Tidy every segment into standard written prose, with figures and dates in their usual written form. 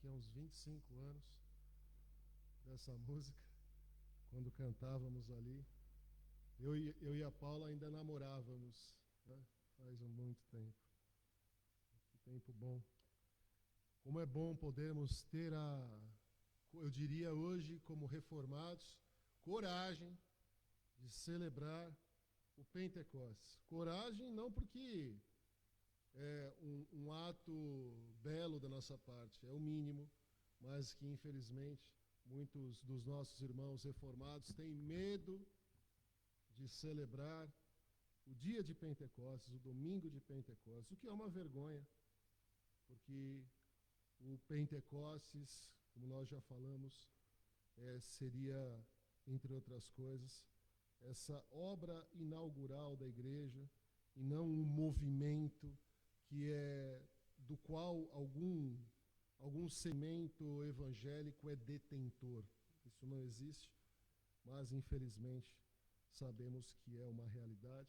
que há uns 25 anos dessa música, quando cantávamos ali. Eu e a Paula ainda namorávamos, né? Faz muito tempo. Que tempo bom. Como é bom podermos ter eu diria hoje, como reformados, coragem de celebrar o Pentecostes. Coragem não porque é um ato belo da nossa parte, é o mínimo, mas que infelizmente muitos dos nossos irmãos reformados têm medo de celebrar o dia de Pentecostes, o domingo de Pentecostes, o que é uma vergonha, porque o Pentecostes, como nós já falamos, seria, entre outras coisas, essa obra inaugural da igreja e não um movimento que do qual algum segmento evangélico é detentor. Isso não existe, mas infelizmente sabemos que é uma realidade.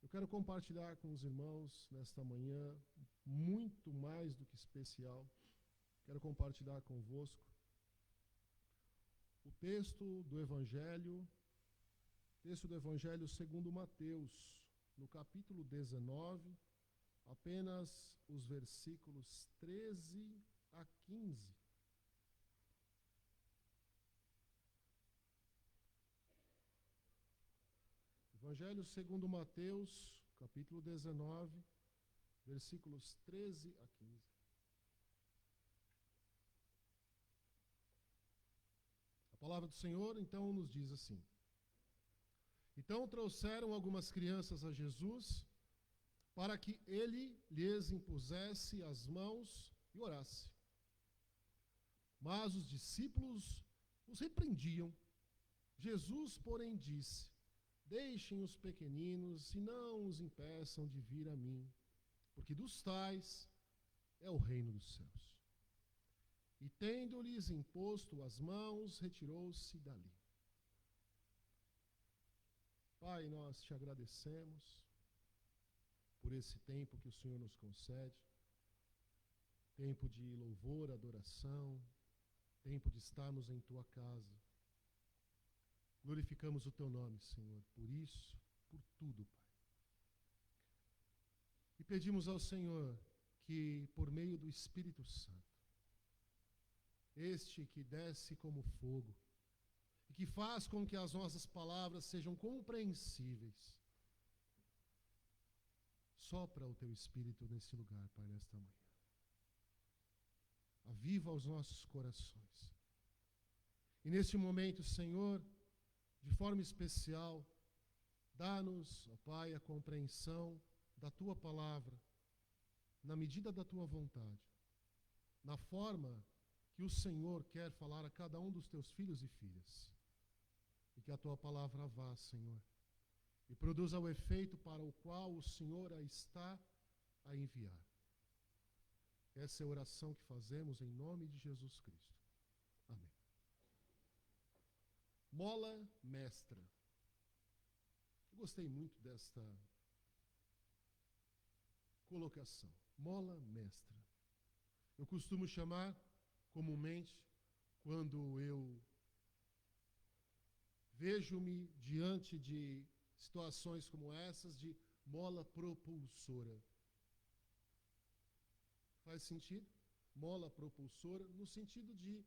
Eu quero compartilhar com os irmãos nesta manhã, muito mais do que especial, quero compartilhar convosco o texto do Evangelho segundo Mateus, no capítulo 19, apenas os versículos 13 a 15. Evangelho segundo Mateus, capítulo 19, versículos 13 a 15. A palavra do Senhor, então, nos diz assim: Então trouxeram algumas crianças a Jesus para que ele lhes impusesse as mãos e orasse. Mas os discípulos os repreendiam. Jesus, porém, disse: Deixem os pequeninos e não os impeçam de vir a mim, porque dos tais é o reino dos céus. E tendo-lhes imposto as mãos, retirou-se dali. Pai, nós te agradecemos por esse tempo que o Senhor nos concede, tempo de louvor, adoração, tempo de estarmos em tua casa. Glorificamos o teu nome, Senhor, por isso, por tudo, Pai. E pedimos ao Senhor que, por meio do Espírito Santo, este que desce como fogo, e que faz com que as nossas palavras sejam compreensíveis, sopra o teu Espírito nesse lugar, Pai, nesta manhã. Aviva os nossos corações. E neste momento, Senhor, de forma especial, dá-nos, ó Pai, a compreensão da tua palavra, na medida da tua vontade, na forma que o Senhor quer falar a cada um dos teus filhos e filhas. E que a tua palavra vá, Senhor, e produza o efeito para o qual o Senhor a está a enviar. Essa é a oração que fazemos em nome de Jesus Cristo. Amém. Mola mestra. Eu gostei muito desta colocação. Mola mestra. Eu costumo chamar comumente, quando eu vejo-me diante de situações como essas, de mola propulsora. Faz sentido? Mola propulsora, no sentido de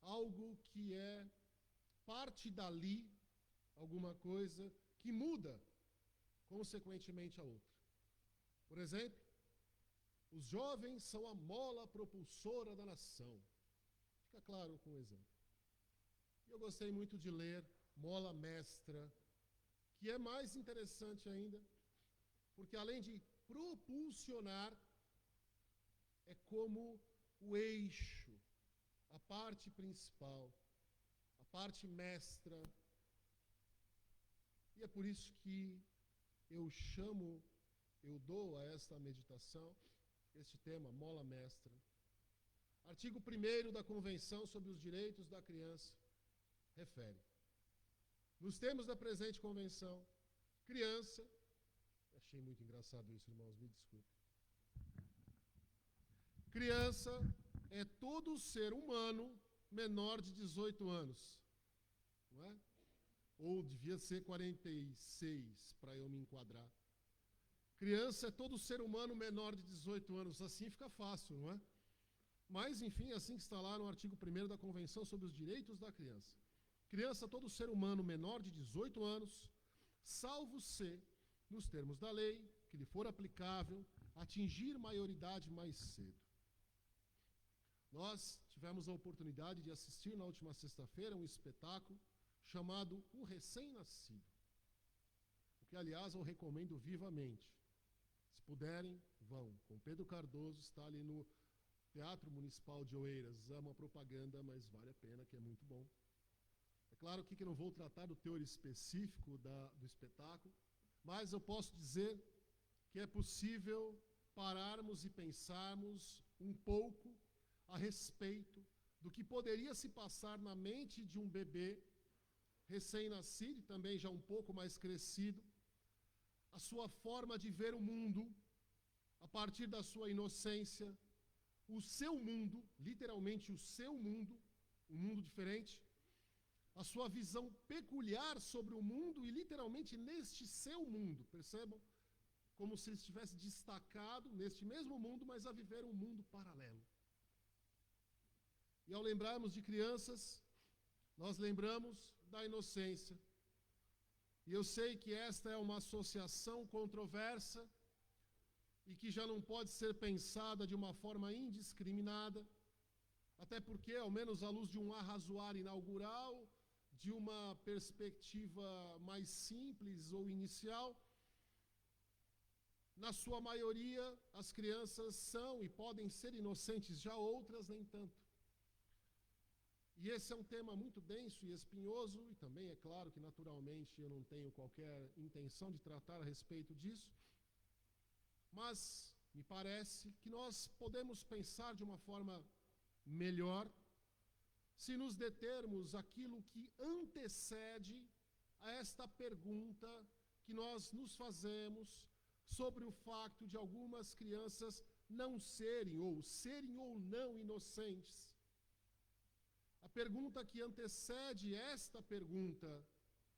algo que é parte dali, alguma coisa que muda, consequentemente, a outra. Por exemplo, os jovens são a mola propulsora da nação. Fica claro com o exemplo. E eu gostei muito de ler Mola Mestra, que é mais interessante ainda, porque além de propulsionar, é como o eixo, a parte principal, a parte mestra. E é por isso que eu dou a esta meditação, este tema, Mola Mestra. Artigo 1º da Convenção sobre os Direitos da Criança refere: nos termos da presente convenção, criança... Achei muito engraçado isso, irmãos, me desculpe. Criança é todo ser humano menor de 18 anos. Não é? Ou devia ser 46, para eu me enquadrar. Criança é todo ser humano menor de 18 anos. Assim fica fácil, não é? Mas, enfim, assim que está lá no artigo 1º da Convenção sobre os Direitos da Criança. Criança, todo ser humano menor de 18 anos, salvo se, nos termos da lei, que lhe for aplicável, atingir maioridade mais cedo. Nós tivemos a oportunidade de assistir na última sexta-feira um espetáculo chamado O Recém-Nascido, o que, aliás, eu recomendo vivamente. Se puderem, vão. Com Pedro Cardoso, está ali no Teatro Municipal de Oeiras. É uma propaganda, mas vale a pena, que é muito bom. É claro que eu não vou tratar do teor específico do espetáculo, mas eu posso dizer que é possível pararmos e pensarmos um pouco a respeito do que poderia se passar na mente de um bebê recém-nascido, e também já um pouco mais crescido, a sua forma de ver o mundo, a partir da sua inocência, o seu mundo, literalmente o seu mundo, um mundo diferente, a sua visão peculiar sobre o mundo e literalmente neste seu mundo, percebam? Como se ele estivesse destacado neste mesmo mundo, mas a viver um mundo paralelo. E ao lembrarmos de crianças, nós lembramos da inocência. E eu sei que esta é uma associação controversa e que já não pode ser pensada de uma forma indiscriminada, até porque, ao menos à luz de um arrazoar inaugural, de uma perspectiva mais simples ou inicial, na sua maioria, as crianças são e podem ser inocentes, já outras nem tanto. E esse é um tema muito denso e espinhoso, e também é claro que, naturalmente, eu não tenho qualquer intenção de tratar a respeito disso, mas me parece que nós podemos pensar de uma forma melhor se nos determos aquilo que antecede a esta pergunta que nós nos fazemos sobre o facto de algumas crianças não serem ou não inocentes. A pergunta que antecede esta pergunta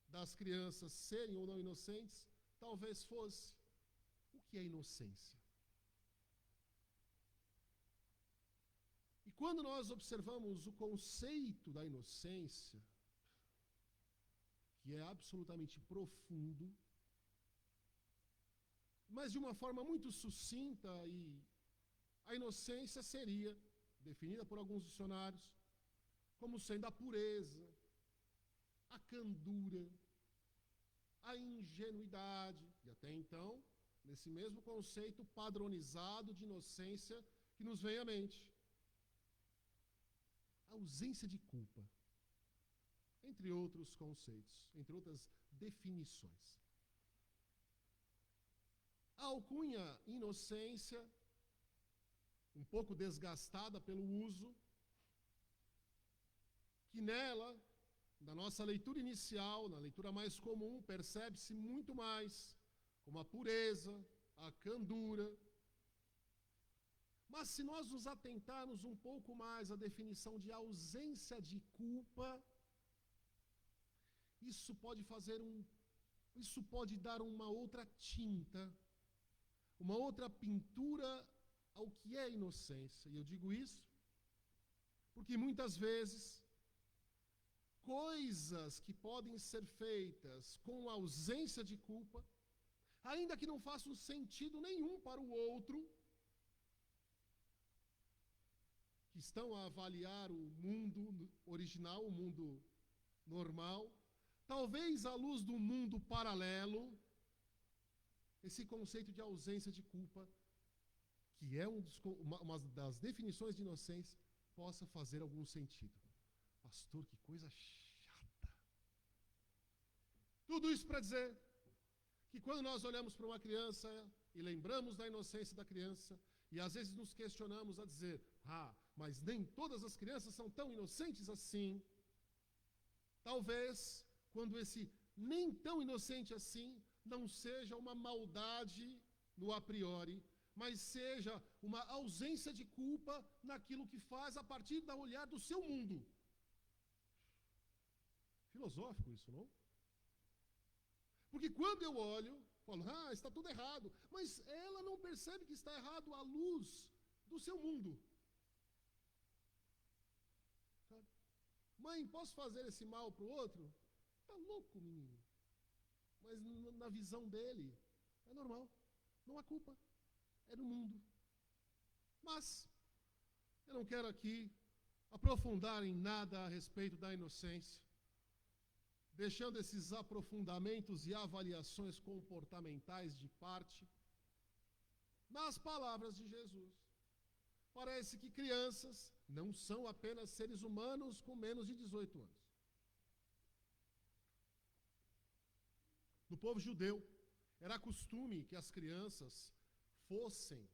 das crianças serem ou não inocentes, talvez fosse: o que é inocência? E quando nós observamos o conceito da inocência, que é absolutamente profundo, mas de uma forma muito sucinta, e a inocência seria definida por alguns dicionários como sendo a pureza, a candura, a ingenuidade, e até então, nesse mesmo conceito padronizado de inocência que nos vem à mente, a ausência de culpa, entre outros conceitos, entre outras definições. A alcunha inocência, um pouco desgastada pelo uso, que nela, na nossa leitura inicial, na leitura mais comum, percebe-se muito mais como a pureza, a candura. Mas se nós nos atentarmos um pouco mais à definição de ausência de culpa, isso pode dar uma outra tinta, uma outra pintura ao que é inocência. E eu digo isso porque muitas vezes coisas que podem ser feitas com ausência de culpa, ainda que não façam sentido nenhum para o outro, que estão a avaliar o mundo original, o mundo normal, talvez à luz do mundo paralelo, esse conceito de ausência de culpa, que é uma das definições de inocência, possa fazer algum sentido. Pastor, que coisa chata. Tudo isso para dizer que quando nós olhamos para uma criança e lembramos da inocência da criança, e às vezes nos questionamos a dizer: mas nem todas as crianças são tão inocentes assim. Talvez, quando esse nem tão inocente assim não seja uma maldade no a priori, mas seja uma ausência de culpa naquilo que faz a partir do olhar do seu mundo. Filosófico isso, não? Porque quando eu olho, falo, está tudo errado. Mas ela não percebe que está errado à luz do seu mundo. Sabe? Mãe, posso fazer esse mal para o outro? Está louco, menino. Mas na visão dele, é normal. Não há culpa. É do mundo. Mas, eu não quero aqui aprofundar em nada a respeito da inocência, deixando esses aprofundamentos e avaliações comportamentais de parte. Nas palavras de Jesus, parece que crianças não são apenas seres humanos com menos de 18 anos. No povo judeu, era costume que as crianças fossem,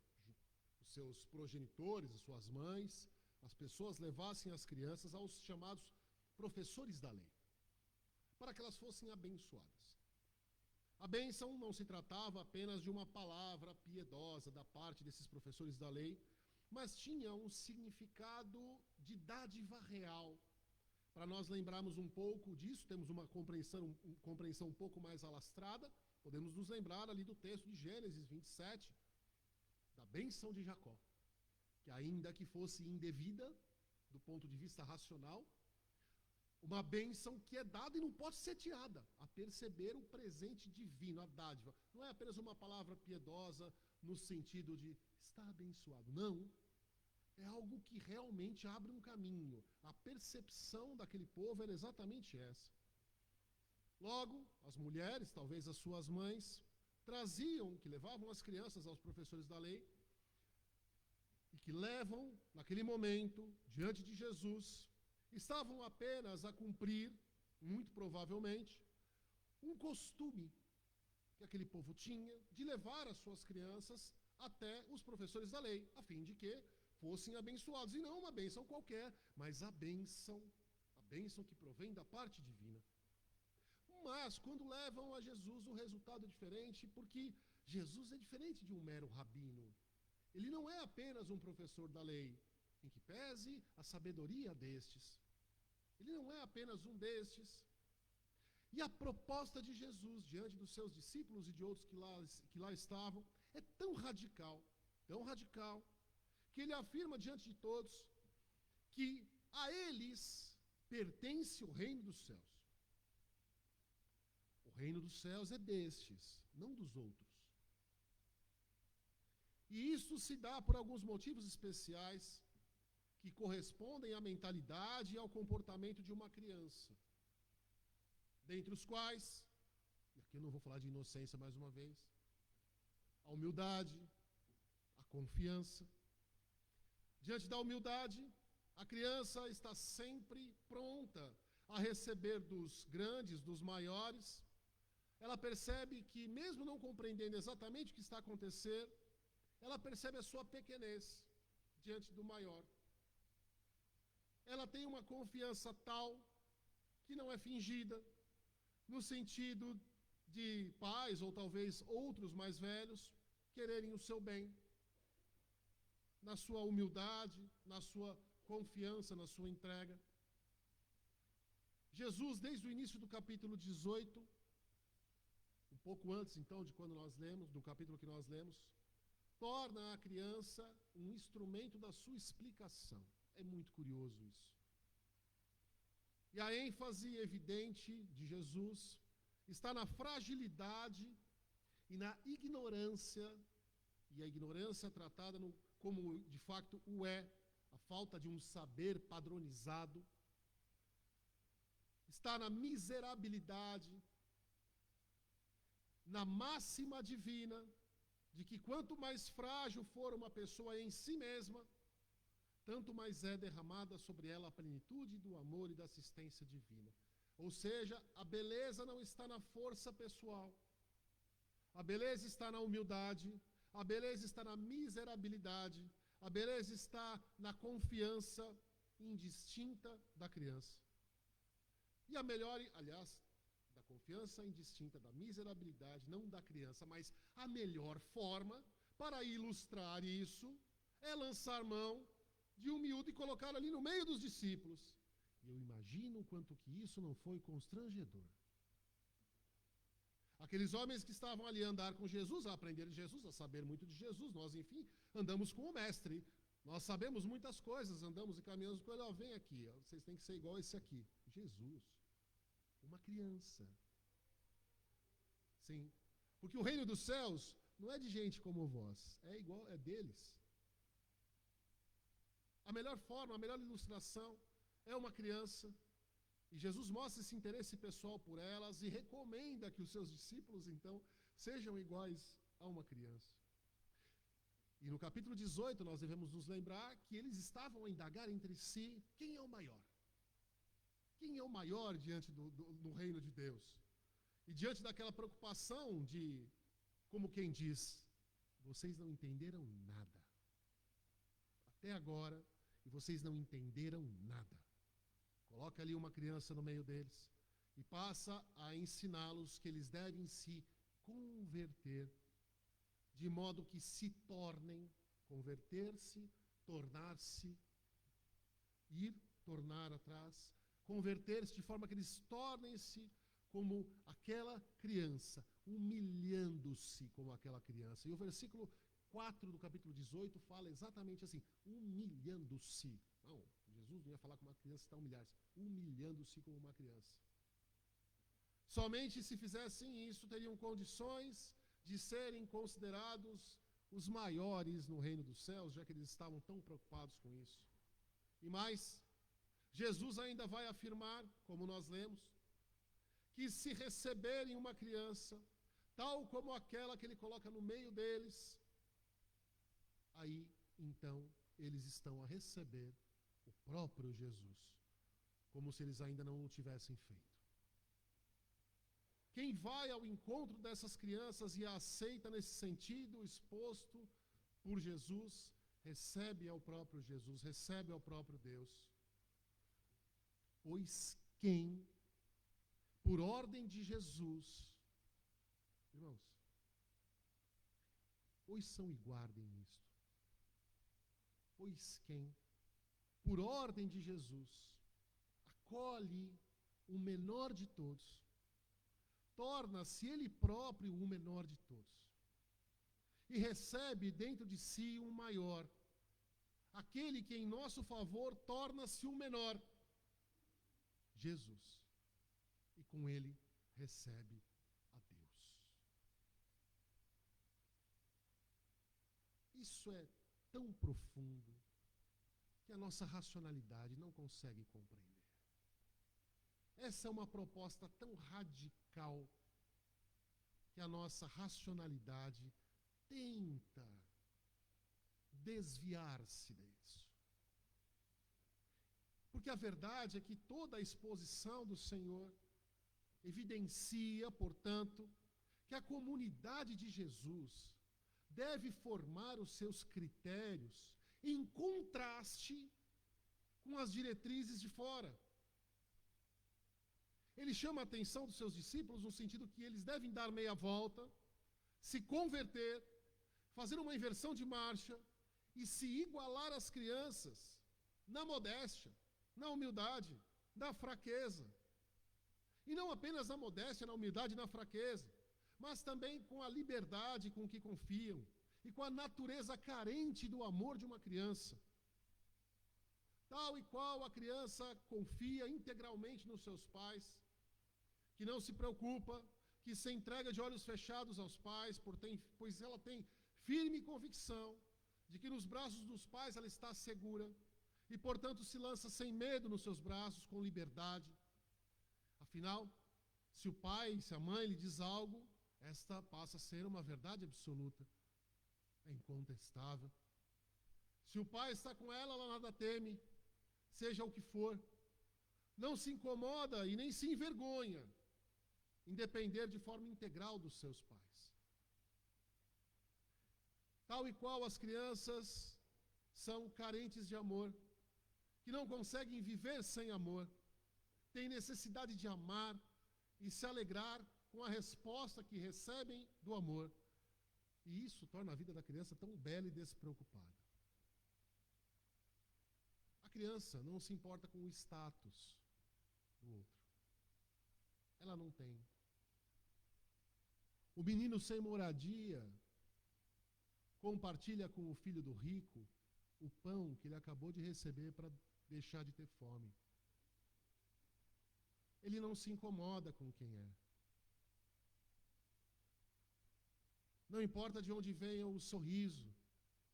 os seus progenitores, as suas mães, as pessoas levassem as crianças aos chamados professores da lei, para que elas fossem abençoadas. A bênção não se tratava apenas de uma palavra piedosa da parte desses professores da lei, mas tinha um significado de dádiva real. Para nós lembrarmos um pouco disso, temos uma compreensão um pouco mais alastrada, podemos nos lembrar ali do texto de Gênesis 27, da bênção de Jacó, que ainda que fosse indevida, do ponto de vista racional, uma bênção que é dada e não pode ser tirada, a perceber o presente divino, a dádiva. Não é apenas uma palavra piedosa no sentido de estar abençoado. Não. É algo que realmente abre um caminho. A percepção daquele povo era exatamente essa. Logo, as mulheres, talvez as suas mães, que levavam as crianças aos professores da lei, e que levam, naquele momento, diante de Jesus, estavam apenas a cumprir, muito provavelmente, um costume que aquele povo tinha de levar as suas crianças até os professores da lei, a fim de que fossem abençoados. E não uma bênção qualquer, mas a bênção que provém da parte divina. Mas, quando levam a Jesus, o resultado é diferente, porque Jesus é diferente de um mero rabino. Ele não é apenas um professor da lei, em que pese a sabedoria destes. Ele não é apenas um destes. E a proposta de Jesus diante dos seus discípulos e de outros que lá estavam é tão radical, que ele afirma diante de todos que a eles pertence o reino dos céus. O reino dos céus é destes, não dos outros. E isso se dá por alguns motivos especiais que correspondem à mentalidade e ao comportamento de uma criança. Dentre os quais, e aqui eu não vou falar de inocência mais uma vez, a humildade, a confiança. Diante da humildade, a criança está sempre pronta a receber dos grandes, dos maiores. Ela percebe que, mesmo não compreendendo exatamente o que está acontecendo, ela percebe a sua pequenez diante do maior. Ela tem uma confiança tal que não é fingida, no sentido de pais ou talvez outros mais velhos quererem o seu bem, na sua humildade, na sua confiança, na sua entrega. Jesus, desde o início do capítulo 18, um pouco antes então de quando nós lemos, do capítulo que nós lemos, torna a criança um instrumento da sua explicação. É muito curioso isso. E a ênfase evidente de Jesus está na fragilidade e na ignorância, e a ignorância tratada como de facto o é, a falta de um saber padronizado. Está na miserabilidade, na máxima divina, de que quanto mais frágil for uma pessoa em si mesma, tanto mais é derramada sobre ela a plenitude do amor e da assistência divina. Ou seja, a beleza não está na força pessoal, a beleza está na humildade, a beleza está na miserabilidade, a beleza está na confiança indistinta da criança. E a melhor, aliás, da confiança indistinta, da miserabilidade, não da criança, mas a melhor forma para ilustrar isso é lançar mão de um miúdo e colocar ali no meio dos discípulos. E eu imagino o quanto que isso não foi constrangedor. Aqueles homens que estavam ali a andar com Jesus, a aprender de Jesus, a saber muito de Jesus, nós, enfim, andamos com o Mestre. Nós sabemos muitas coisas, andamos e caminhamos com ele. Ó, vem aqui, ó, vocês têm que ser igual a esse aqui. Jesus, uma criança. Sim, porque o reino dos céus não é de gente como vós, é igual, é deles. A melhor forma, a melhor ilustração é uma criança. E Jesus mostra esse interesse pessoal por elas e recomenda que os seus discípulos, então, sejam iguais a uma criança. E no capítulo 18, nós devemos nos lembrar que eles estavam a indagar entre si quem é o maior. Quem é o maior diante do reino de Deus? E diante daquela preocupação de, como quem diz, vocês não entenderam nada. Até agora, e vocês não entenderam nada. Coloca ali uma criança no meio deles e passa a ensiná-los que eles devem se converter, de modo que se tornem, converter-se, tornar-se, ir, tornar atrás, converter-se de forma que eles tornem-se como aquela criança, humilhando-se como aquela criança. E o versículo 4 do capítulo 18 fala exatamente assim, humilhando-se. Não, Jesus não ia falar com uma criança está humilhar-se, humilhando-se como uma criança. Somente se fizessem isso, teriam condições de serem considerados os maiores no reino dos céus, já que eles estavam tão preocupados com isso. E mais, Jesus ainda vai afirmar, como nós lemos, que se receberem uma criança, tal como aquela que ele coloca no meio deles, aí, então, eles estão a receber o próprio Jesus, como se eles ainda não o tivessem feito. Quem vai ao encontro dessas crianças e a aceita nesse sentido exposto por Jesus, recebe ao próprio Jesus, recebe ao próprio Deus. Pois quem, por ordem de Jesus, irmãos, ouçam e guardem isto. Pois quem, por ordem de Jesus, acolhe o menor de todos, torna-se ele próprio o menor de todos, e recebe dentro de si um maior, aquele que em nosso favor torna-se o menor, Jesus, e com ele recebe a Deus. Isso é tão profundo que a nossa racionalidade não consegue compreender. Essa é uma proposta tão radical que a nossa racionalidade tenta desviar-se disso. Porque a verdade é que toda a exposição do Senhor evidencia, portanto, que a comunidade de Jesus deve formar os seus critérios em contraste com as diretrizes de fora. Ele chama a atenção dos seus discípulos no sentido que eles devem dar meia volta, se converter, fazer uma inversão de marcha e se igualar às crianças na modéstia, na humildade, na fraqueza. E não apenas na modéstia, na humildade e na fraqueza, mas também com a liberdade com que confiam e com a natureza carente do amor de uma criança. Tal e qual a criança confia integralmente nos seus pais, que não se preocupa, que se entrega de olhos fechados aos pais, pois ela tem firme convicção de que nos braços dos pais ela está segura e, portanto, se lança sem medo nos seus braços, com liberdade. Afinal, se o pai, se a mãe lhe diz algo, esta passa a ser uma verdade absoluta, é incontestável. Se o pai está com ela, ela nada teme, seja o que for. Não se incomoda e nem se envergonha em depender de forma integral dos seus pais. Tal e qual as crianças são carentes de amor, que não conseguem viver sem amor, têm necessidade de amar e se alegrar com a resposta que recebem do amor. E isso torna a vida da criança tão bela e despreocupada. criança não se importa com o status do outro. Ela não tem. O menino sem moradia compartilha com o filho do rico o pão que ele acabou de receber para deixar de ter fome. Ele não se incomoda com quem é. Não importa de onde venha o sorriso,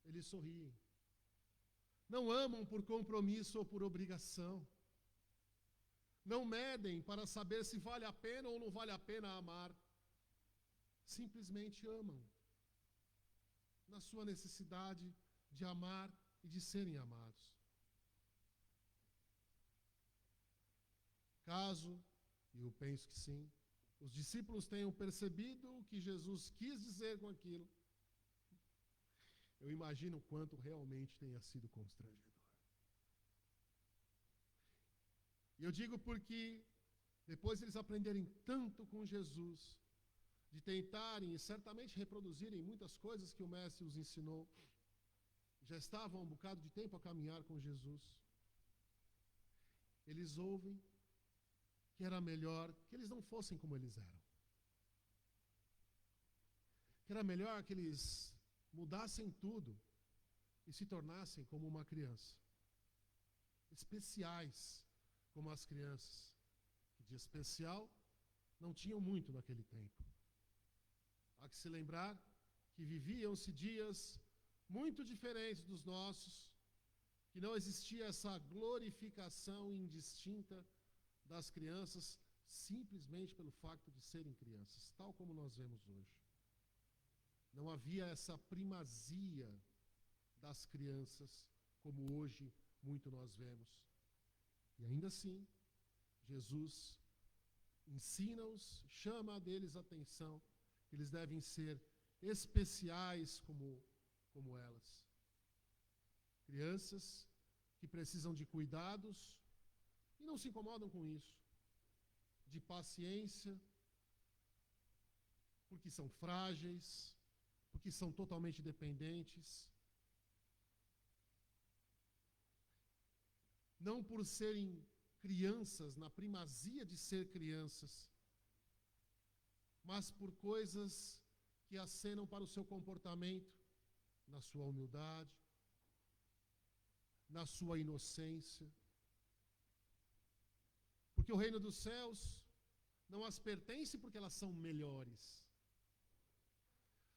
eles sorriem. Não amam por compromisso ou por obrigação. Não medem para saber se vale a pena ou não vale a pena amar. Simplesmente amam, na sua necessidade de amar e de serem amados. Caso, e eu penso que sim, os discípulos tenham percebido o que Jesus quis dizer com aquilo, eu imagino o quanto realmente tenha sido constrangedor. E eu digo porque, depois eles aprenderem tanto com Jesus, de tentarem e certamente reproduzirem muitas coisas que o Mestre os ensinou, já estavam há um bocado de tempo a caminhar com Jesus, eles ouvem que era melhor que eles não fossem como eles eram. Que era melhor que eles mudassem tudo e se tornassem como uma criança. Especiais como as crianças, que de especial não tinham muito naquele tempo. Há que se lembrar que viviam-se dias muito diferentes dos nossos, que não existia essa glorificação indistinta das crianças simplesmente pelo facto de serem crianças, tal como nós vemos hoje. Não havia essa primazia das crianças como hoje muito nós vemos. E ainda assim, Jesus ensina-os, chama deles a atenção, que eles devem ser especiais como elas. Crianças que precisam de cuidados e não se incomodam com isso, de paciência, porque são frágeis, porque são totalmente dependentes. Não por serem crianças, na primazia de ser crianças, mas por coisas que acenam para o seu comportamento, na sua humildade, na sua inocência. Porque o reino dos céus não as pertence porque elas são melhores.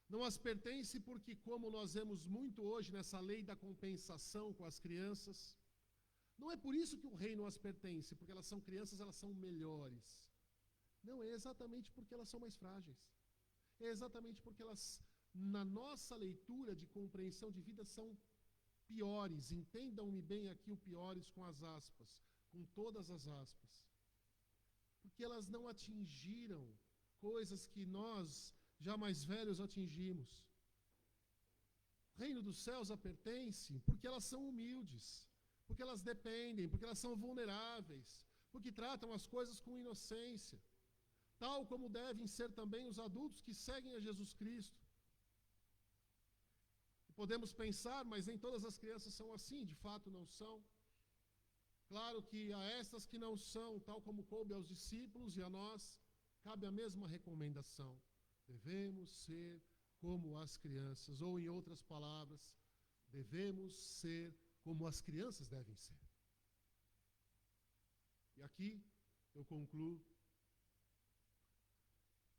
Não as pertence porque, como nós vemos muito hoje nessa lei da compensação com as crianças, não é por isso que o reino as pertence, porque elas são crianças, elas são melhores. Não, é exatamente porque elas são mais frágeis. É exatamente porque elas, na nossa leitura de compreensão de vida, são piores. Entendam-me bem aqui o piores com as aspas, com todas as aspas. Porque elas não atingiram coisas que nós, já mais velhos, atingimos. O reino dos céus a pertence porque elas são humildes, porque elas dependem, porque elas são vulneráveis, porque tratam as coisas com inocência, tal como devem ser também os adultos que seguem a Jesus Cristo. E podemos pensar, mas nem todas as crianças são assim, de fato não são. Claro que a estas que não são, tal como coube aos discípulos e a nós, cabe a mesma recomendação. Devemos ser como as crianças, ou em outras palavras, devemos ser como as crianças devem ser. E aqui eu concluo.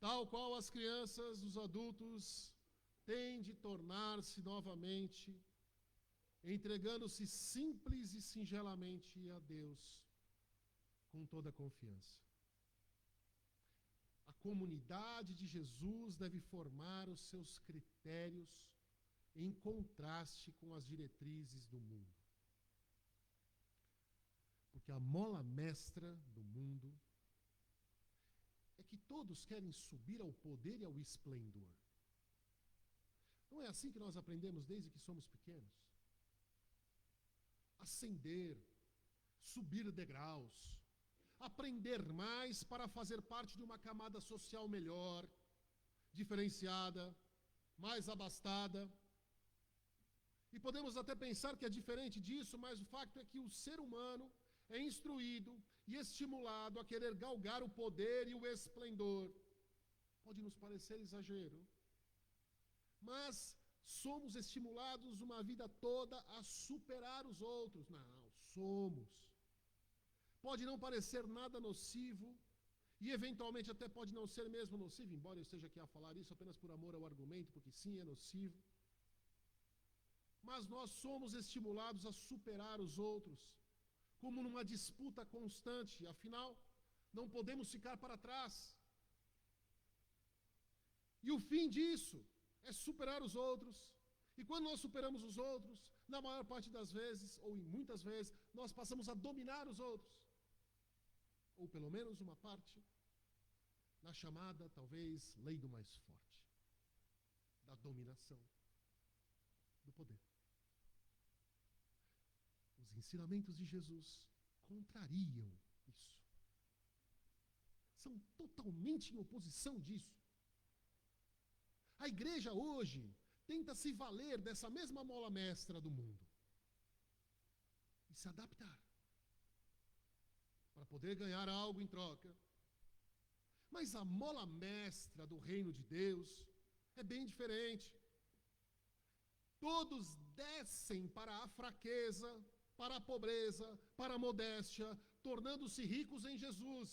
Tal qual as crianças, os adultos têm de tornar-se novamente, entregando-se simples e singelamente a Deus, com toda a confiança. A comunidade de Jesus deve formar os seus critérios em contraste com as diretrizes do mundo. Porque a mola mestra do mundo é que todos querem subir ao poder e ao esplendor. Não é assim que nós aprendemos desde que somos pequenos? Ascender, subir degraus, aprender mais para fazer parte de uma camada social melhor, diferenciada, mais abastada. E podemos até pensar que é diferente disso, mas o fato é que o ser humano é instruído e estimulado a querer galgar o poder e o esplendor. Pode nos parecer exagero, mas somos estimulados uma vida toda a superar os outros. Não, somos. Pode não parecer nada nocivo, e eventualmente até pode não ser mesmo nocivo, embora eu esteja aqui a falar isso apenas por amor ao argumento, porque sim, é nocivo. Mas nós somos estimulados a superar os outros, como numa disputa constante, afinal, não podemos ficar para trás. E o fim disso é superar os outros. E quando nós superamos os outros, na maior parte das vezes, ou em muitas vezes, nós passamos a dominar os outros. Ou pelo menos uma parte, na chamada, talvez, lei do mais forte, da dominação, do poder. Os ensinamentos de Jesus contrariam isso. São totalmente em oposição disso. A igreja hoje tenta se valer dessa mesma mola mestra do mundo e se adaptar para poder ganhar algo em troca. Mas a mola mestra do reino de Deus é bem diferente. Todos descem para a fraqueza, para a pobreza, para a modéstia, tornando-se ricos em Jesus.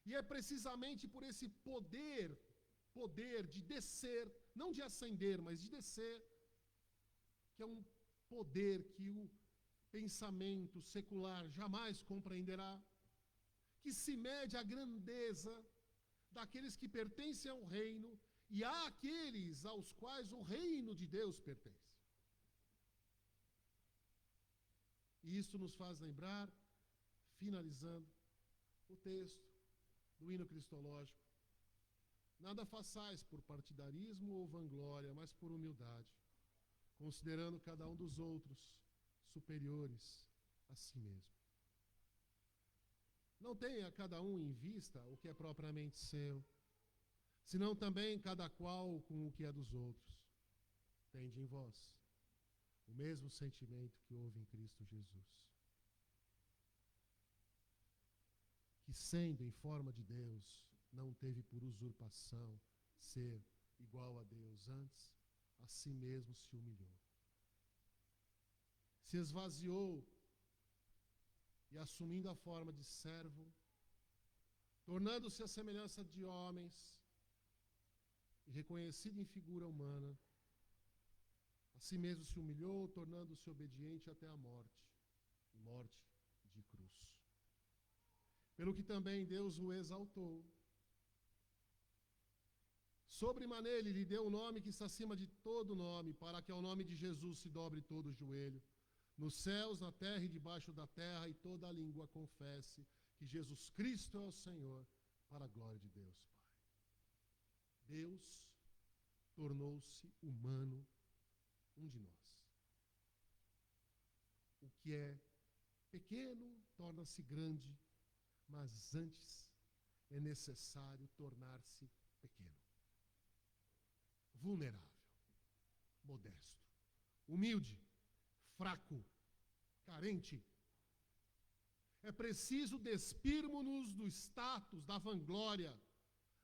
E é precisamente por esse poder de descer, não de ascender, mas de descer, que é um poder que o pensamento secular jamais compreenderá, que se mede a grandeza daqueles que pertencem ao reino e há aqueles aos quais o reino de Deus pertence. E isso nos faz lembrar, finalizando o texto do hino cristológico, nada façais por partidarismo ou vanglória, mas por humildade, considerando cada um dos outros superiores a si mesmo. Não tenha cada um em vista o que é propriamente seu, senão também cada qual com o que é dos outros. Tende em vós o mesmo sentimento que houve em Cristo Jesus, que sendo em forma de Deus, não teve por usurpação ser igual a Deus, antes a si mesmo se humilhou. Se esvaziou e assumindo a forma de servo, tornando-se a semelhança de homens e reconhecido em figura humana, a si mesmo se humilhou, tornando-se obediente até a morte, morte de cruz. Pelo que também Deus o exaltou. Sobremaneira ele lhe deu um nome que está acima de todo nome, para que ao nome de Jesus se dobre todo o joelho, nos céus, na terra e debaixo da terra, e toda a língua confesse que Jesus Cristo é o Senhor, para a glória de Deus Pai. Deus tornou-se humano, um de nós. O que é pequeno torna-se grande, mas antes é necessário tornar-se pequeno. Vulnerável, modesto, humilde, fraco, carente. É preciso despirmos-nos do status, da vanglória,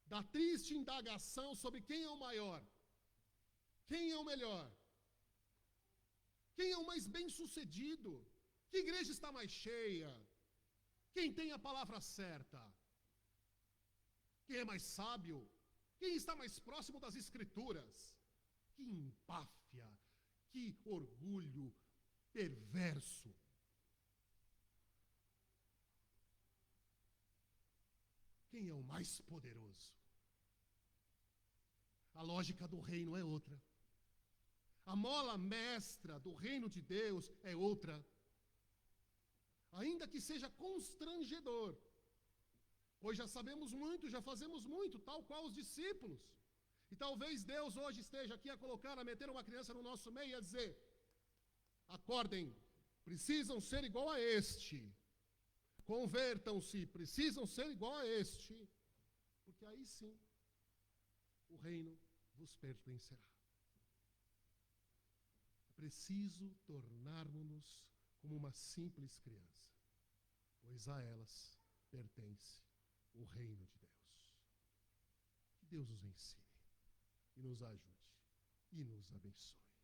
da triste indagação sobre quem é o maior, quem é o melhor, quem é o mais bem-sucedido, que igreja está mais cheia, quem tem a palavra certa, quem é mais sábio, quem está mais próximo das Escrituras. Que empáfia, que orgulho perverso. Quem é o mais poderoso? A lógica do reino é outra. A mola mestra do reino de Deus é outra. Ainda que seja constrangedor, pois já sabemos muito, já fazemos muito, tal qual os discípulos. E talvez Deus hoje esteja aqui a colocar, a meter uma criança no nosso meio e a dizer: acordem, precisam ser igual a este. Convertam-se, precisam ser igual a este. Porque aí sim, o reino vos pertencerá. preciso tornarmos-nos como uma simples criança, pois a elas pertence o reino de Deus. Que Deus nos ensine e nos ajude e nos abençoe.